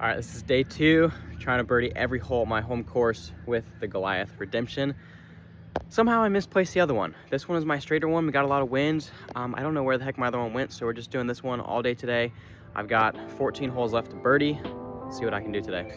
All right, this is day 2, trying to birdie every hole at my home course with the Goliath Redemption. Somehow I misplaced the other one. This one is my straighter one. We got a lot of wind. I don't know where the heck my other one went, so we're just doing this one all day today. I've got 14 holes left to birdie. Let's see what I can do today.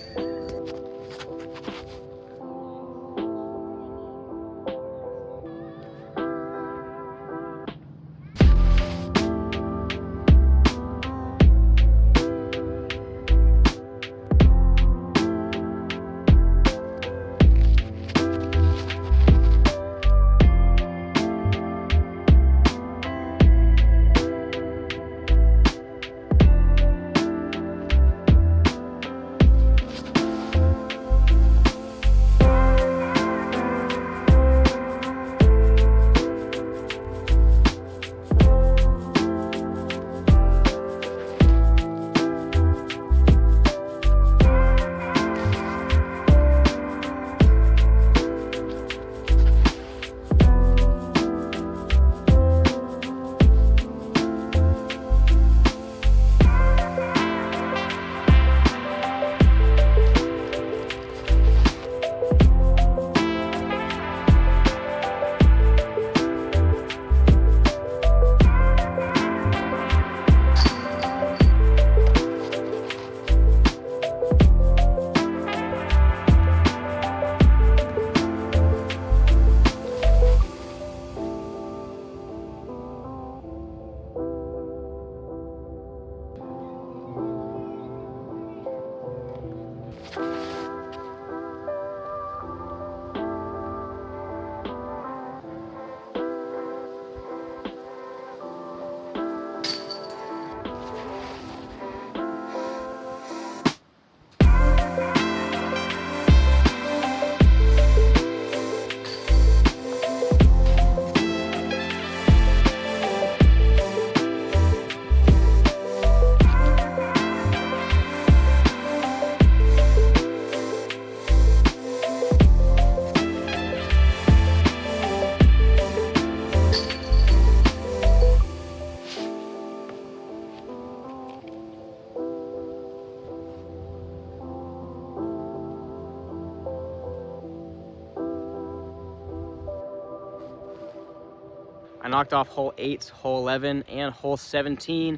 I knocked off hole 8, hole 11, and hole 17.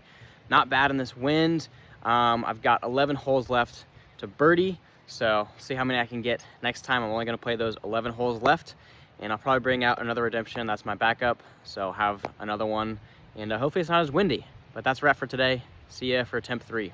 Not bad in this wind. I've got 11 holes left to birdie, so see how many I can get next time. I'm only gonna play those 11 holes left, and I'll probably bring out another Redemption. That's my backup, so have another one, and hopefully it's not as windy. But that's a wrap for today. See ya for attempt 3.